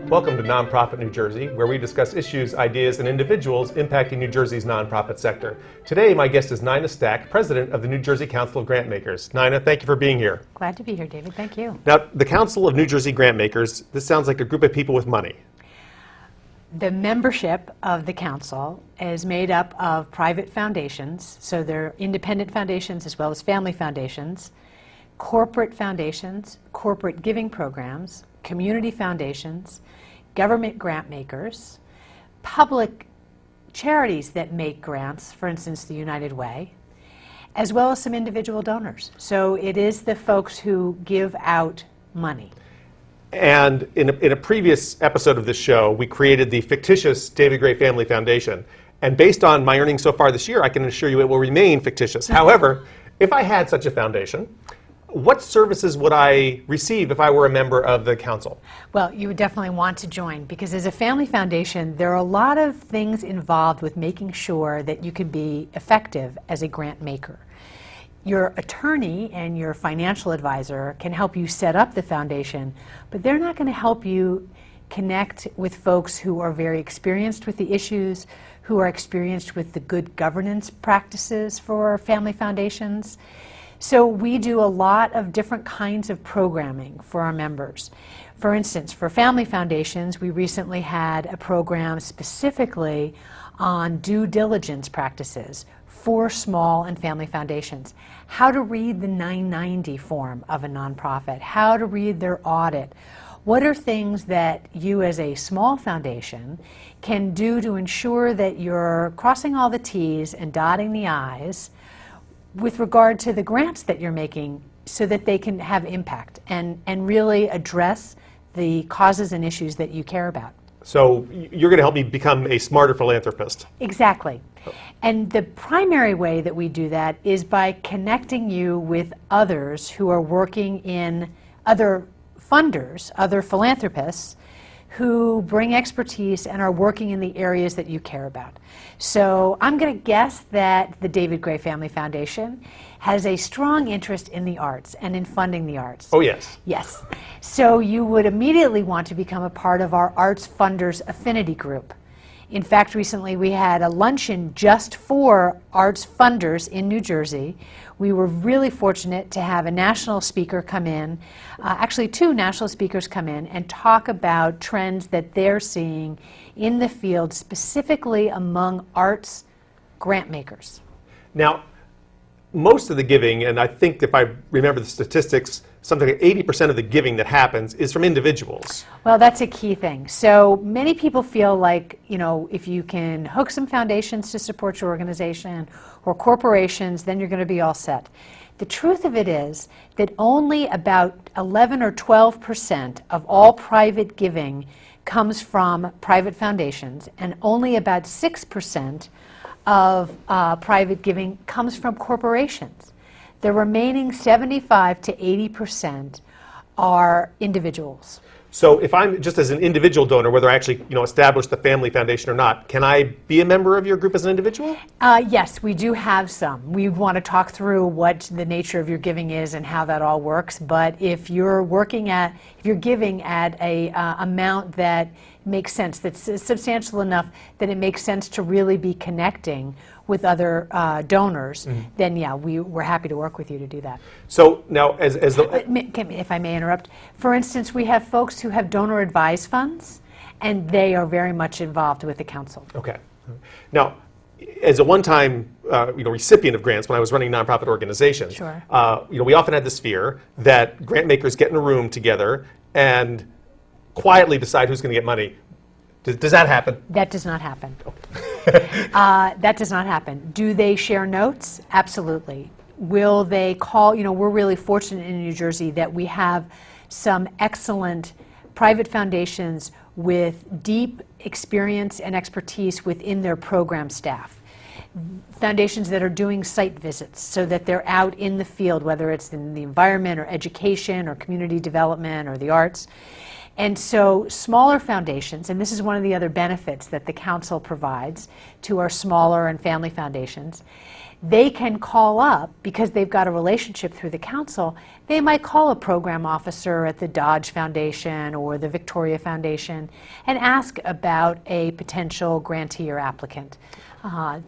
Welcome to Nonprofit New Jersey, where we discuss issues, ideas, and individuals impacting New Jersey's nonprofit sector. Today, my guest is Nina Stack, president of the New Jersey Council of Grantmakers. Nina, thank you for being here. Glad to be here, David. Thank you. Now, the Council of New Jersey Grantmakers, this sounds like a group of people with money. The membership of the council is made up of private foundations, so they're independent foundations as well as family foundations, corporate foundations, corporate giving programs, community foundations, government grant makers, public charities that make grants, for instance, the United Way, as well as some individual donors. So it is the folks who give out money. And in a previous episode of this show, we created the fictitious David Gray Family Foundation. And based on my earnings so far this year, I can assure you it will remain fictitious. However, if I had such a foundation, what services would I receive if I were a member of the council? Well, you would definitely want to join, because as a family foundation, there are a lot of things involved with making sure that you can be effective as a grant maker. Your attorney and your financial advisor can help you set up the foundation, but they're not going to help you connect with folks who are very experienced with the issues, who are experienced with the good governance practices for family foundations. So we do a lot of different kinds of programming for our members. For instance, for family foundations, we recently had a program specifically on due diligence practices for small and family foundations. How to read the 990 form of a nonprofit, how to read their audit. What are things that you as a small foundation can do to ensure that you're crossing all the T's and dotting the I's with regard to the grants that you're making, so that they can have impact and really address the causes and issues that you care about. So you're going to help me become a smarter philanthropist. Exactly. And the primary way that we do that is by connecting you with others who are working in other funders, other philanthropists, who bring expertise and are working in the areas that you care about. So I'm going to guess that the David Gray Family Foundation has a strong interest in the arts and in funding the arts. Oh, yes. Yes. So you would immediately want to become a part of our Arts Funders Affinity Group. In fact, recently we had a luncheon just for arts funders in New Jersey. We were really fortunate to have a national speaker come in, actually two national speakers come in and talk about trends that they're seeing in the field, specifically among arts grant makers. Now, most of the giving, and I think if I remember the statistics, something like 80% of the giving that happens is from individuals. Well, that's a key thing. So many people feel like, you know, if you can hook some foundations to support your organization or corporations, then you're going to be all set. The truth of it is that only about 11 or 12% of all private giving comes from private foundations, and only about 6% of private giving comes from corporations. The remaining 75 to 80% are individuals. So if I'm just as an individual donor, whether I actually established the family foundation or not, can I be a member of your group as an individual? Yes, we do have some. We want to talk through what the nature of your giving is and how that all works. But if you're giving at a amount that makes sense, that's substantial enough that it makes sense to really be connecting with other donors, then yeah, we're happy to work with you to do that. So now, if I may interrupt, for instance, we have folks who have donor advised funds, and they are very much involved with the council. Okay. Now, as a one-time recipient of grants when I was running nonprofit organizations, sure. We often had this fear that grant makers get in a room together and quietly decide who's going to get money. Does that happen? That does not happen. That does not happen. Do they share notes? Absolutely. Will they call? We're really fortunate in New Jersey that we have some excellent private foundations with deep experience and expertise within their program staff. Foundations that are doing site visits so that they're out in the field, whether it's in the environment or education or community development or the arts. And so smaller foundations, and this is one of the other benefits that the council provides to our smaller and family foundations, they can call up, because they've got a relationship through the council, they might call a program officer at the Dodge Foundation or the Victoria Foundation and ask about a potential grantee or applicant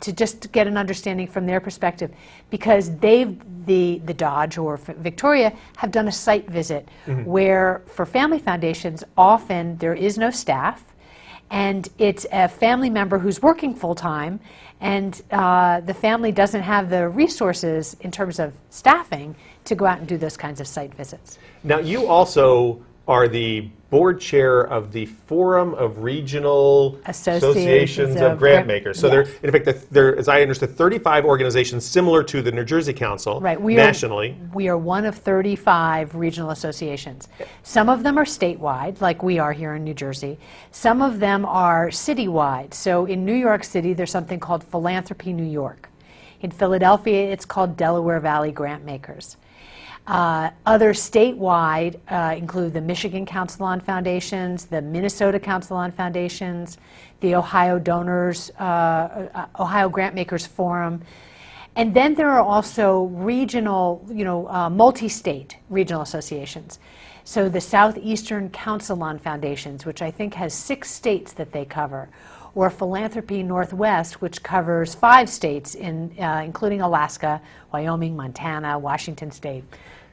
to just get an understanding from their perspective, because the Dodge or Victoria have done a site visit where for family foundations often there is no staff, and it's a family member who's working full-time, and the family doesn't have the resources in terms of staffing to go out and do those kinds of site visits. Now, you also are the board chair of the Forum of Regional Associations of Grantmakers. So yes. in fact, there, as I understood, 35 organizations similar to the New Jersey Council nationally. We are one of 35 regional associations. Some of them are statewide, like we are here in New Jersey. Some of them are citywide. So in New York City, there's something called Philanthropy New York. In Philadelphia, it's called Delaware Valley Grantmakers. Other statewide include the Michigan Council on Foundations, the Minnesota Council on Foundations, the Ohio Donors, Ohio Grantmakers Forum. And then there are also regional, multi-state regional associations. So the Southeastern Council on Foundations, which I think has 6 states that they cover, or Philanthropy Northwest, which covers 5 states, including Alaska, Wyoming, Montana, Washington State.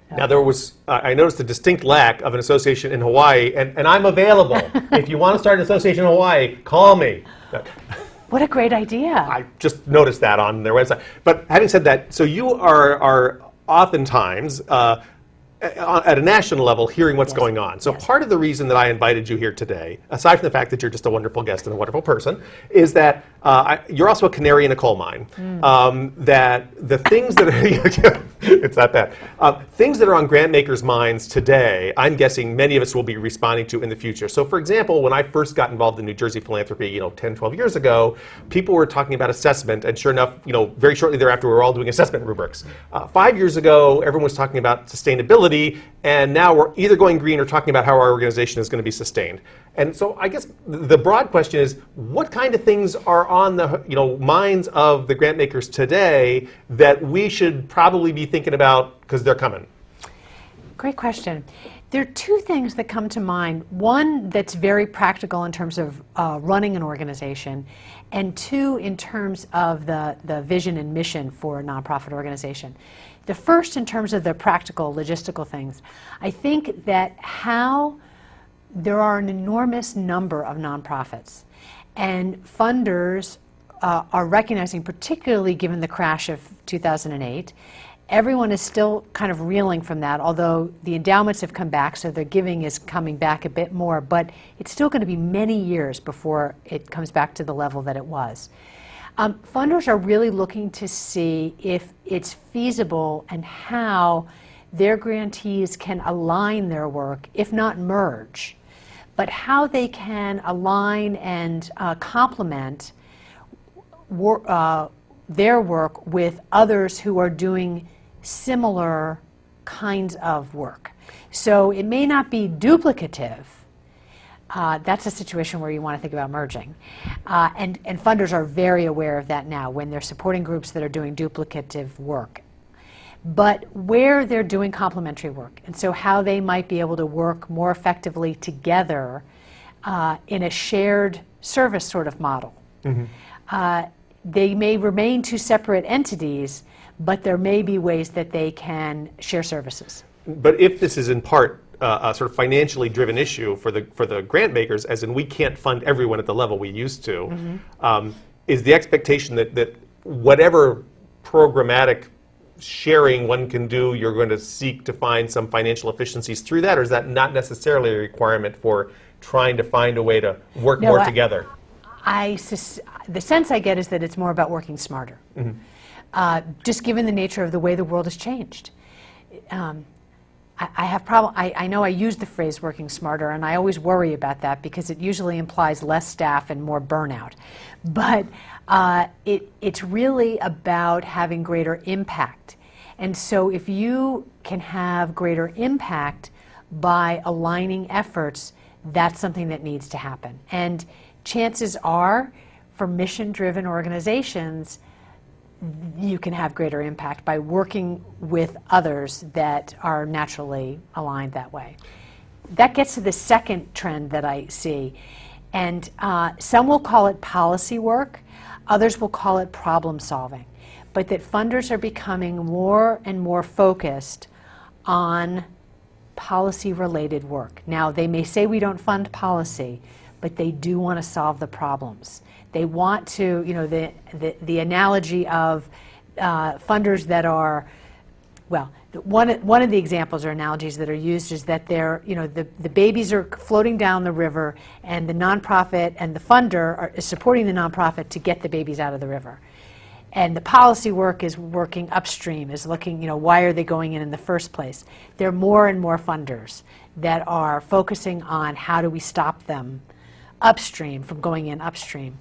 Now, there was, I noticed a distinct lack of an association in Hawaii, and I'm available. If you want to start an association in Hawaii, call me. What a great idea. I just noticed that on their website. But having said that, so you are oftentimes at a national level hearing what's going on. So part of the reason that I invited you here today, aside from the fact that you're just a wonderful guest and a wonderful person, is that you're also a canary in a coal mine. That the things that are, it's not that, things that are on grantmakers' minds today, I'm guessing many of us will be responding to in the future. So for example, when I first got involved in New Jersey philanthropy, 10, 12 years ago, people were talking about assessment, and sure enough, very shortly thereafter, we were all doing assessment rubrics. 5 years ago, everyone was talking about sustainability, and now we're either going green or talking about how our organization is going to be sustained. And so I guess the broad question is, what kind of things are on the minds of the grantmakers today that we should probably be thinking about because they're coming? Great question. There are 2 things that come to mind. One that's very practical in terms of running an organization, and 2 in terms of the vision and mission for a nonprofit organization. The first, in terms of the practical, logistical things, I think that how there are an enormous number of nonprofits, and funders are recognizing, particularly given the crash of 2008, everyone is still kind of reeling from that, although the endowments have come back, so their giving is coming back a bit more, but it's still going to be many years before it comes back to the level that it was. Funders are really looking to see if it's feasible and how their grantees can align their work, if not merge, but how they can align and complement their work with others who are doing similar kinds of work. So it may not be duplicative. That's a situation where you want to think about merging. And funders are very aware of that now when they're supporting groups that are doing duplicative work. But where they're doing complementary work, and so how they might be able to work more effectively together in a shared service sort of model. They may remain 2 separate entities, but there may be ways that they can share services. But if this is in part a sort of financially driven issue for the grant makers, as in we can't fund everyone at the level we used to, is the expectation that whatever programmatic sharing one can do, you're going to seek to find some financial efficiencies through that, or is that not necessarily a requirement for trying to find a way to work more together? The sense I get is that it's more about working smarter, just given the nature of the way the world has changed. I know I use the phrase working smarter, and I always worry about that because it usually implies less staff and more burnout. But it's really about having greater impact. And so if you can have greater impact by aligning efforts, that's something that needs to happen. And chances are, for mission-driven organizations, you can have greater impact by working with others that are naturally aligned that way. That gets to the second trend that I see, and some will call it policy work, others will call it problem solving, but that funders are becoming more and more focused on policy-related work. Now, they may say we don't fund policy, but they do want to solve the problems. They want to, the analogy of funders that are, well, one of the examples or analogies that are used is that the babies are floating down the river, and the nonprofit and the funder is supporting the nonprofit to get the babies out of the river. And the policy work is working upstream, is looking, why are they going in the first place? There are more and more funders that are focusing on how do we stop them upstream from going in upstream.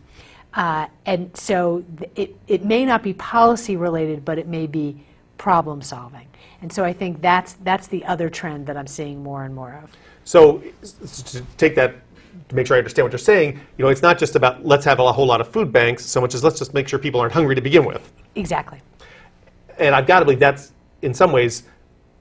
And so it may not be policy related, but it may be problem solving. And so I think that's the other trend that I'm seeing more and more of. So to take that, to make sure I understand what you're saying, it's not just about let's have a whole lot of food banks so much as let's just make sure people aren't hungry to begin with. Exactly. And I've got to believe that's, in some ways,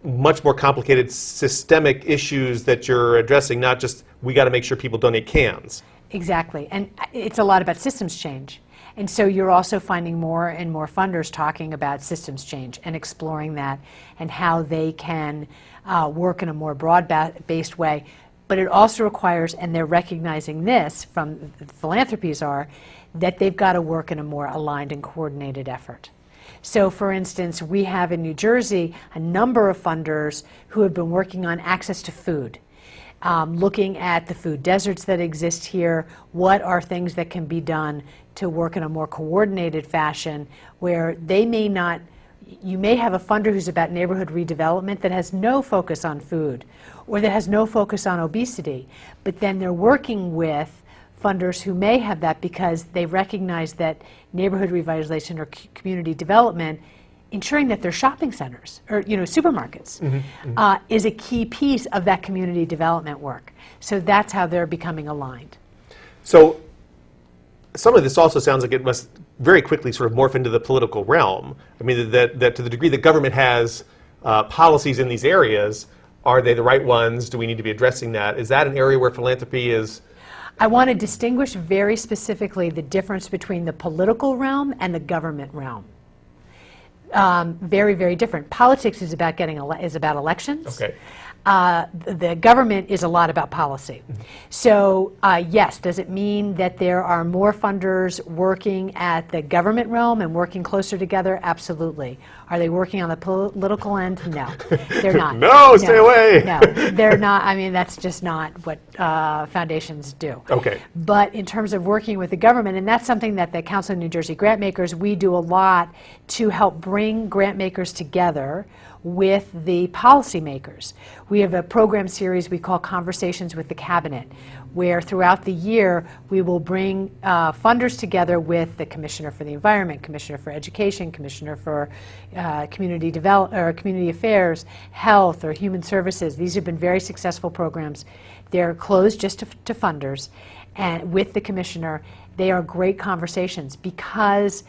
much more complicated systemic issues that you're addressing, not just we got to make sure people donate cans. Exactly. And it's a lot about systems change. And so you're also finding more and more funders talking about systems change and exploring that and how they can work in a more broad-based way. But it also requires, and they're recognizing this from philanthropies are, that they've got to work in a more aligned and coordinated effort. So for instance, we have in New Jersey a number of funders who have been working on access to food, looking at the food deserts that exist here, what are things that can be done to work in a more coordinated fashion where they may not, you may have a funder who's about neighborhood redevelopment that has no focus on food or that has no focus on obesity, but then they're working with funders who may have that because they recognize that neighborhood revitalization or community development, ensuring that their shopping centers or supermarkets is a key piece of that community development work. So that's how they're becoming aligned. So some of this also sounds like it must very quickly sort of morph into the political realm. I mean, that to the degree that government has policies in these areas, are they the right ones? Do we need to be addressing that? Is that an area where philanthropy is? I want to distinguish very specifically the difference between the political realm and the government realm. Very, very different. Politics is about about elections. Okay. The government is a lot about policy. So yes, does it mean that there are more funders working at the government realm and working closer together? Absolutely. Are they working on the political end? No, they're not. No, stay away. No, they're not. I mean, that's just not what foundations do. Okay. But in terms of working with the government, and that's something that the Council of New Jersey Grantmakers, we do a lot to help bring grantmakers together with the policymakers. We have a program series we call Conversations with the Cabinet, where throughout the year we will bring funders together with the Commissioner for the Environment, Commissioner for Education, Commissioner for Community Affairs, Health, or Human Services. These have been very successful programs. They're closed just to funders, and with the Commissioner, they are great conversations because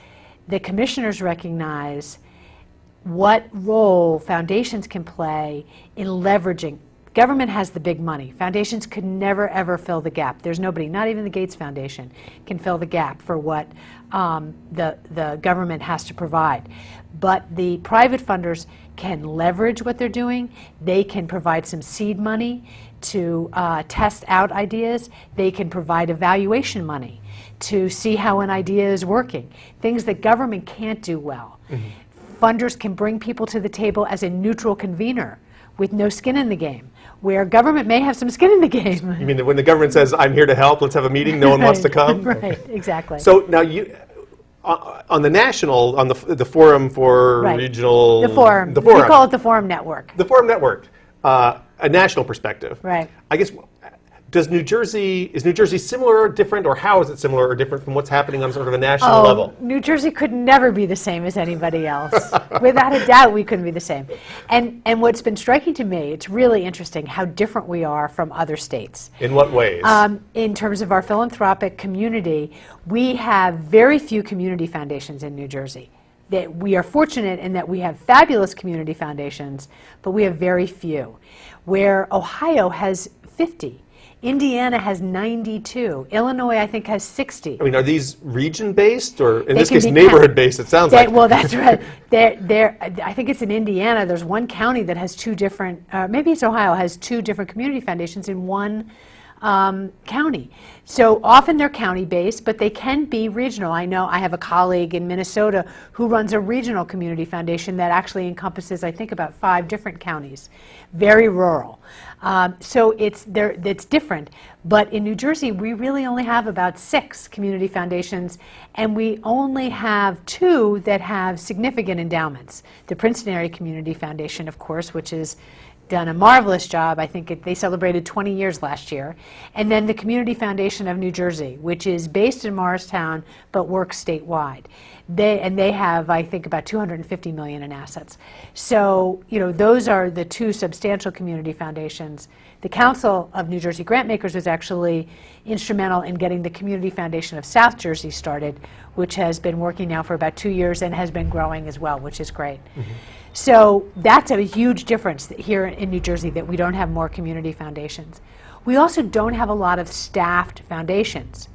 the commissioners recognize what role foundations can play in leveraging. Government has the big money. Foundations could never, ever fill the gap. There's nobody, not even the Gates Foundation, can fill the gap for what the government has to provide. But the private funders can leverage what they're doing. They can provide some seed money to test out ideas. They can provide evaluation money to see how an idea is working, things that government can't do well. Funders can bring people to the table as a neutral convener with no skin in the game, where government may have some skin in the game. You mean that when the government says, I'm here to help, let's have a meeting, no one wants to come? Right, exactly. So now you, on the national, on the Forum for Regional... The forum. We call it the Forum Network. The Forum Network, a national perspective. Right. I guess, is New Jersey similar or different, or how is it similar or different from what's happening on sort of a national level? New Jersey could never be the same as anybody else. Without a doubt, we couldn't be the same. And what's been striking to me, it's really interesting how different we are from other states. In what ways? In terms of our philanthropic community, we have very few community foundations in New Jersey. that we are fortunate in that we have fabulous community foundations, but we have very few. Where Ohio has 50. Indiana has 92. Illinois, I think, has 60. I mean, are these region-based, or in They this can case, be neighborhood-based, it sounds like? Well, that's right. I think it's in Indiana. There's one county that has two different, maybe it's Ohio, has two different community foundations in one county. So often they're county-based, but they can be regional. I know I have a colleague in Minnesota who runs a regional community foundation that actually encompasses, I think, about 5 different counties, very rural. So it's different. But in New Jersey, we really only have about 6 community foundations, and we only have 2 that have significant endowments. The Princeton Area Community Foundation, of course, which has done a marvelous job. I think they celebrated 20 years last year. And then the Community Foundation of New Jersey, which is based in Morristown but works statewide. They have, I think, about $250 million in assets. So, those are the 2 substantial community foundations. The Council of New Jersey Grantmakers was actually instrumental in getting the Community Foundation of South Jersey started, which has been working now for about 2 years and has been growing as well, which is great. Mm-hmm. So that's a huge difference here in New Jersey, that we don't have more community foundations. We also don't have a lot of staffed foundations,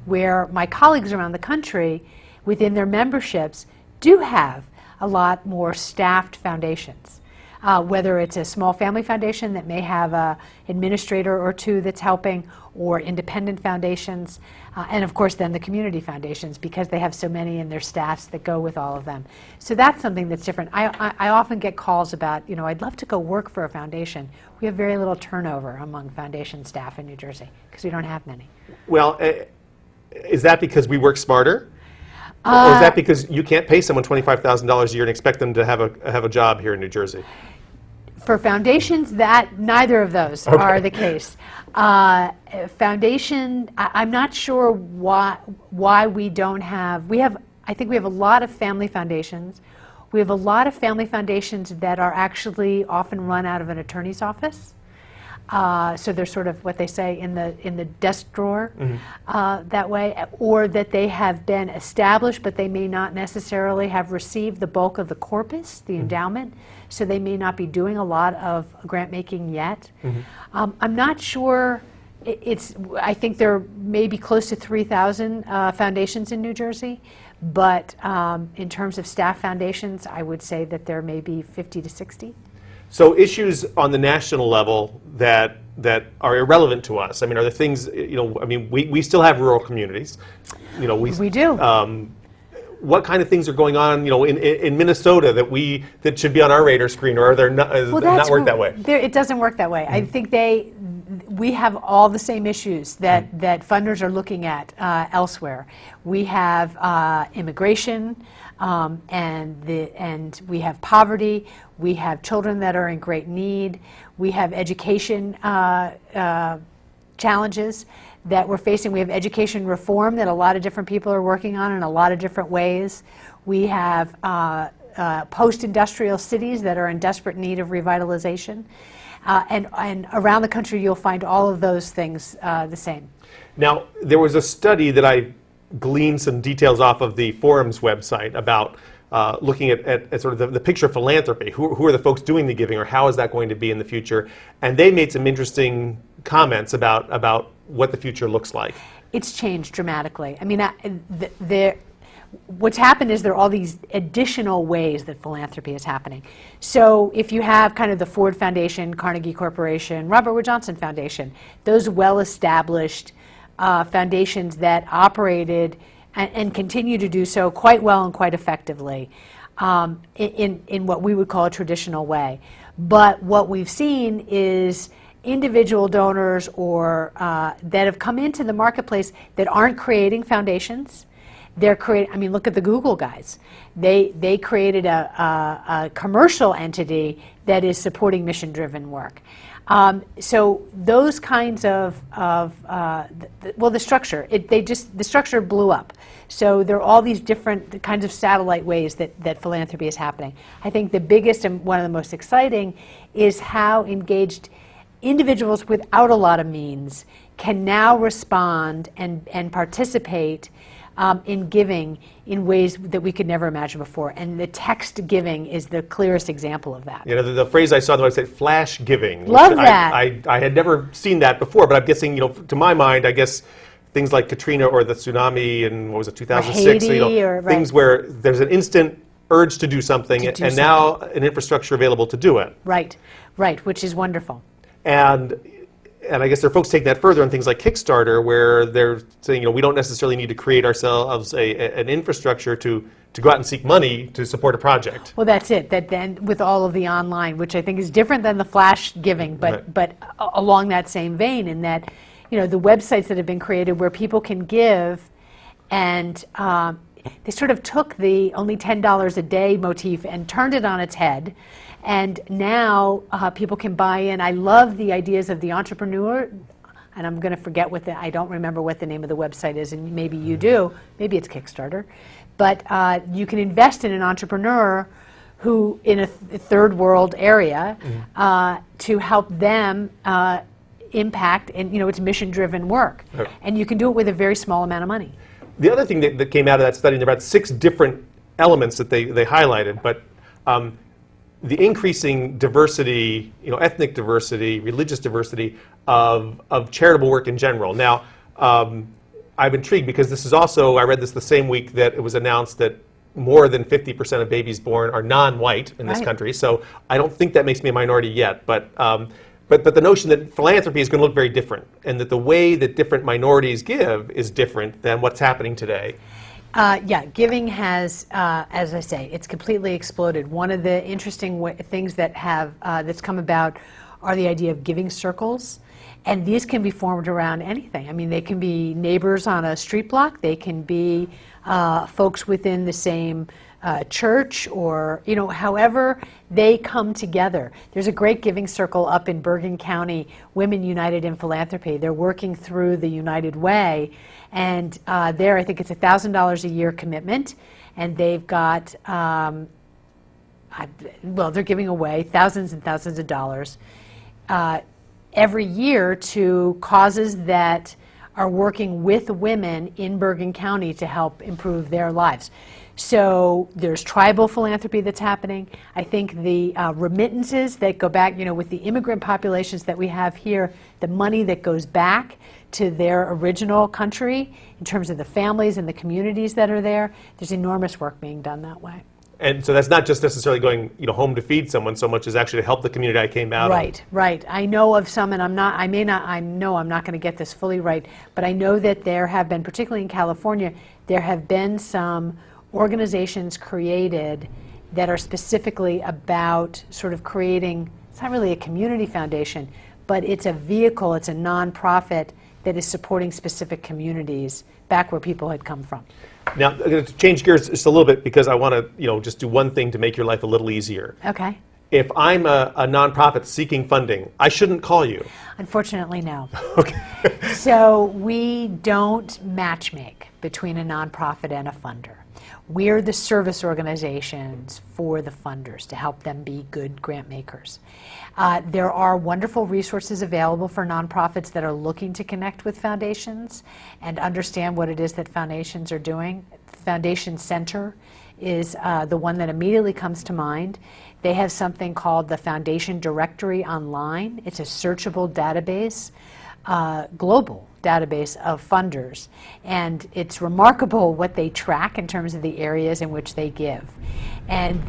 where my colleagues around the country, within their memberships, do have a lot more staffed foundations. Whether it's a small family foundation that may have an administrator or 2 that's helping, or independent foundations, and of course then the community foundations, because they have so many in their staffs that go with all of them. So that's something that's different. I often get calls about, I'd love to go work for a foundation. We have very little turnover among foundation staff in New Jersey, because we don't have many. Well, is that because we work smarter? Or is that because you can't pay someone $25,000 a year and expect them to have a job here in New Jersey? For foundations, neither of those are the case. Foundation, I'm not sure why we don't have. I think we have a lot of family foundations. We have a lot of family foundations that are actually often run out of an attorney's office. So they're sort of what they say in the desk drawer, that way, or that they have been established, but they may not necessarily have received the bulk of the corpus, the endowment, so they may not be doing a lot of grant making yet. I'm not sure. I think there may be close to 3,000 foundations in New Jersey, but in terms of staff foundations, I would say that there may be 50 to 60. So issues on the national level that are irrelevant to us. I mean, are there things, we still have rural communities. We do. What kind of things are going on, in Minnesota that should be on our radar screen, or are there not, not work that way? It doesn't work that way. I think we have all the same issues that funders are looking at elsewhere. We have immigration, and we have poverty. We have children that are in great need. We have education challenges that we're facing. We have education reform that a lot of different people are working on in a lot of different ways. We have post-industrial cities that are in desperate need of revitalization. And around the country, you'll find all of those things the same. Now, there was a study that I gleaned some details off of the forum's website about looking at sort of the picture of philanthropy. Who are the folks doing the giving, or how is that going to be in the future? And they made some interesting comments about what the future looks like. It's changed dramatically. I mean, what's happened is there are all these additional ways that philanthropy is happening. So if you have kind of the Ford Foundation, Carnegie Corporation, Robert Wood Johnson Foundation, those well-established foundations that operated and continue to do so quite well and quite effectively in what we would call a traditional way. But what we've seen is individual donors or that have come into the marketplace that aren't creating foundations. They're creating, look at the Google guys. They created a commercial entity that is supporting mission-driven work. So those kinds of the structure, the structure blew up. So there are all these different kinds of satellite ways that philanthropy is happening. I think the biggest and one of the most exciting is how engaged individuals without a lot of means can now respond and participate in giving in ways that we could never imagine before. And the text giving is the clearest example of that. You know, the phrase I saw on the website, flash giving. Love that. I had never seen that before, but I'm guessing, you know, to my mind, I guess things like Katrina or the tsunami in, what was it, 2006? Haiti, you know, or, things where there's an instant urge to do something, and now an infrastructure available to do it. Right, which is wonderful. And I guess there are folks taking that further on things like Kickstarter, where they're saying, you know, we don't necessarily need to create ourselves an infrastructure to go out and seek money to support a project. Well, that's it. That then with all of the online, which I think is different than the flash giving, but along that same vein, in that, you know, the websites that have been created where people can give, and they sort of took the only $10 a day motif and turned it on its head. And now people can buy in. I love the ideas of the entrepreneur, and I'm going to forget I don't remember what the name of the website is, and maybe you do. Maybe it's Kickstarter. But you can invest in an entrepreneur who, in a third world area, to help them impact, and you know, it's mission-driven work. Right. And you can do it with a very small amount of money. The other thing that came out of that study, there were about 6 different elements that they highlighted, but the increasing diversity, you know, ethnic diversity, religious diversity of charitable work in general. Now, I'm intrigued because this is also, I read this the same week that it was announced that more than 50% of babies born are non-white in this country. So I don't think that makes me a minority yet, but the notion that philanthropy is going to look very different, and that the way that different minorities give is different than what's happening today. Yeah, giving has, as I say, it's completely exploded. One of the interesting things that that's come about are the idea of giving circles, and these can be formed around anything. I mean, they can be neighbors on a street block, they can be folks within the same church, or, you know, however they come together. There's a great giving circle up in Bergen County, Women United in Philanthropy. They're working through the United Way, and there I think it's $1,000 a year commitment, and they've got, well, they're giving away thousands and thousands of dollars every year to causes that are working with women in Bergen County to help improve their lives. So there's tribal philanthropy that's happening. I think the remittances that go back, you know, with the immigrant populations that we have here, the money that goes back to their original country in terms of the families and the communities that are there, there's enormous work being done that way. And so that's not just necessarily going, you know, home to feed someone so much as actually to help the community I came out of. Right. I know of some, and I'm not going to get this fully right, but I know that there have been, particularly in California, there have been some organizations created that are specifically about sort of creating, it's not really a community foundation, but it's a vehicle, it's a nonprofit that is supporting specific communities back where people had come from. Now, I'm going to change gears just a little bit because I want to, you know, just do one thing to make your life a little easier. Okay. If I'm a nonprofit seeking funding, I shouldn't call you. Unfortunately, no. Okay. So we don't matchmake between a nonprofit and a funder. We're the service organizations for the funders to help them be good grant makers. There are wonderful resources available for nonprofits that are looking to connect with foundations and understand what it is that foundations are doing. Foundation Center is the one that immediately comes to mind. They have something called the Foundation Directory Online. It's a searchable database, global database of funders, and it's remarkable what they track in terms of the areas in which they give. And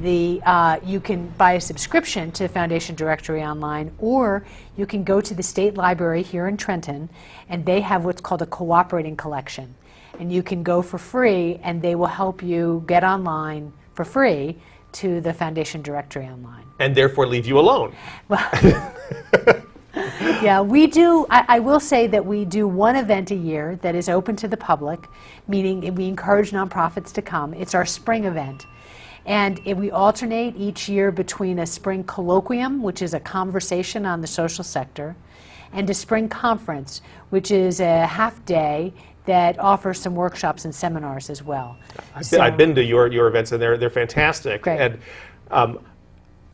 you can buy a subscription to Foundation Directory Online, or you can go to the State Library here in Trenton, and they have what's called a cooperating collection. And you can go for free, and they will help you get online for free to the Foundation Directory Online. And therefore leave you alone. Well, yeah, we do. I will say that we do one event a year that is open to the public, meaning we encourage nonprofits to come. It's our spring event. And we alternate each year between a spring colloquium, which is a conversation on the social sector, and a spring conference, which is a half day that offers some workshops and seminars as well. I've been to your events, and they're fantastic. Great. And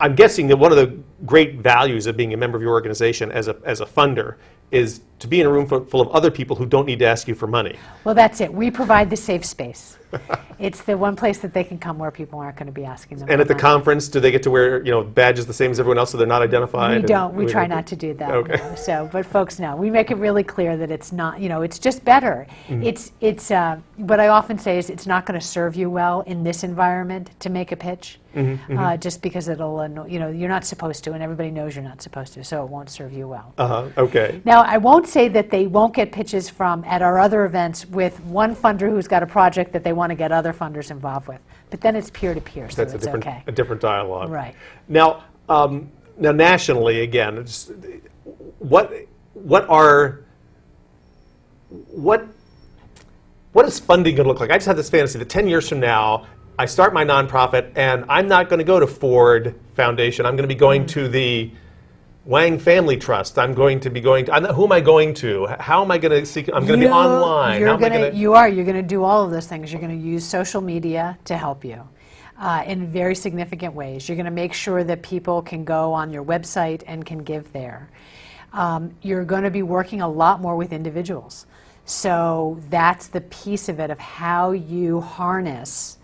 I'm guessing that one of the great values of being a member of your organization as a funder is to be in a room full of other people who don't need to ask you for money. Well, that's it. We provide the safe space. It's the one place that they can come where people aren't going to be asking them. And for at the money. conference, do they get to wear badges the same as everyone else so they're not identified? We don't. We try not to do that. Okay. No. So, but folks know. We make it really clear that it's not. It's just better. It's what I often say is it's not going to serve you well in this environment to make a pitch, just because it'll you're not supposed to, and everybody knows you're not supposed to, so it won't serve you well. Okay. Now, I won't say that they won't get pitches from at our other events with one funder who's got a project that they want to get other funders involved with, but then it's peer-to-peer, so That's it's okay. a different dialogue. Right. Now, nationally, again, what is funding going to look like? I just had this fantasy that 10 years from now, I start my nonprofit, and I'm not going to go to Ford Foundation. I'm going to be going to the Wang Family Trust. I'm going to be going to, who am I going to? How am I going to seek? I'm going to be online. You're going to do all of those things. You're going to use social media to help you in very significant ways. You're going to make sure that people can go on your website and can give there. You're going to be working a lot more with individuals. So that's the piece of it, of how you harness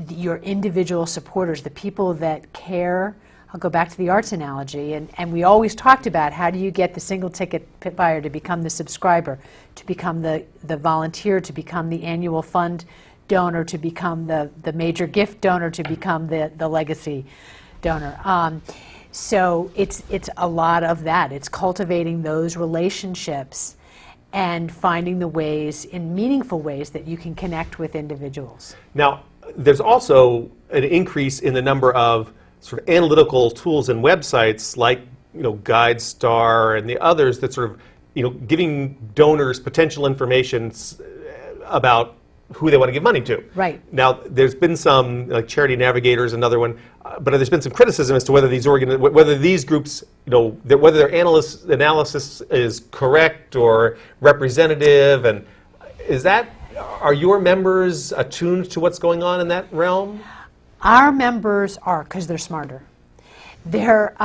your individual supporters, the people that care. I'll go back to the arts analogy, and we always talked about how do you get the single ticket buyer to become the subscriber, to become the volunteer, to become the annual fund donor, to become the major gift donor, to become the legacy donor. So it's a lot of that. It's cultivating those relationships and finding the ways, in meaningful ways, that you can connect with individuals. Now, there's also an increase in the number of sort of analytical tools and websites like GuideStar and the others that sort of giving donors potential information about who they want to give money to. Right. Now, there's been some, like Charity Navigator is another one, but there's been some criticism as to whether these groups, whether their analysis is correct or representative, and are your members attuned to what's going on in that realm? Our members are, because they're smarter. They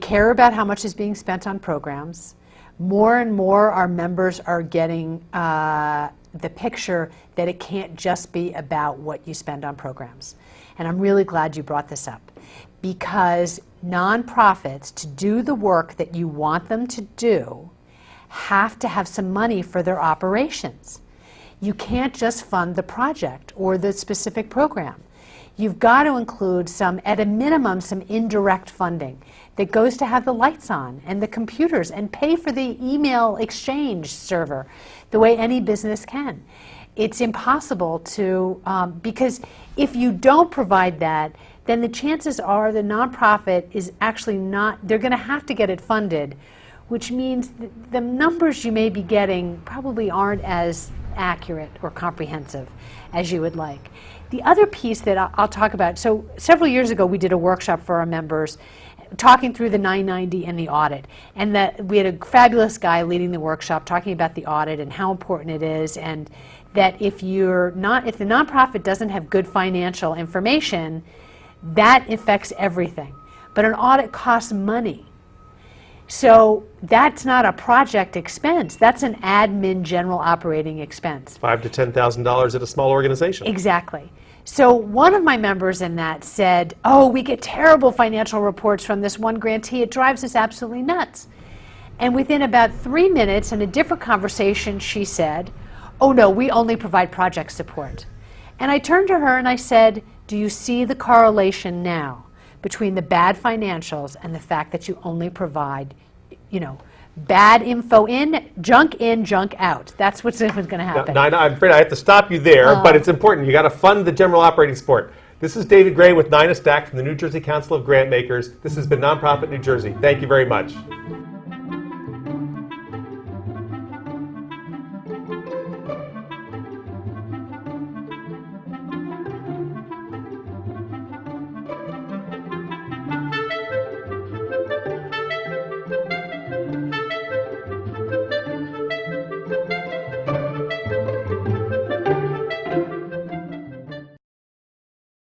care about how much is being spent on programs. More and more our members are getting the picture that it can't just be about what you spend on programs. And I'm really glad you brought this up, because nonprofits, to do the work that you want them to do, have to have some money for their operations. You can't just fund the project or the specific program. You've got to include at a minimum, some indirect funding that goes to have the lights on and the computers and pay for the email exchange server the way any business can. It's impossible to, because if you don't provide that, then the chances are the nonprofit is actually they're going to have to get it funded, which means the numbers you may be getting probably aren't as accurate or comprehensive as you would like. The other piece that I'll talk about, so several years ago we did a workshop for our members talking through the 990 and the audit, and we had a fabulous guy leading the workshop talking about the audit and how important it is, and that if the nonprofit doesn't have good financial information, that affects everything. But an audit costs money. So that's not a project expense. That's an admin general operating expense. $5,000 to $10,000 at a small organization. Exactly. So one of my members in that said, "Oh, we get terrible financial reports from this one grantee. It drives us absolutely nuts." And within about 3 minutes, in a different conversation, she said, "Oh no, we only provide project support." And I turned to her and I said, "Do you see the correlation now between the bad financials and the fact that you only provide, bad info in, junk out?" That's what's going to happen. Now, I'm afraid I have to stop you there, but it's important. You got to fund the general operating support. This is David Gray with Nina Stack from the New Jersey Council of Grantmakers. This has been Nonprofit New Jersey. Thank you very much.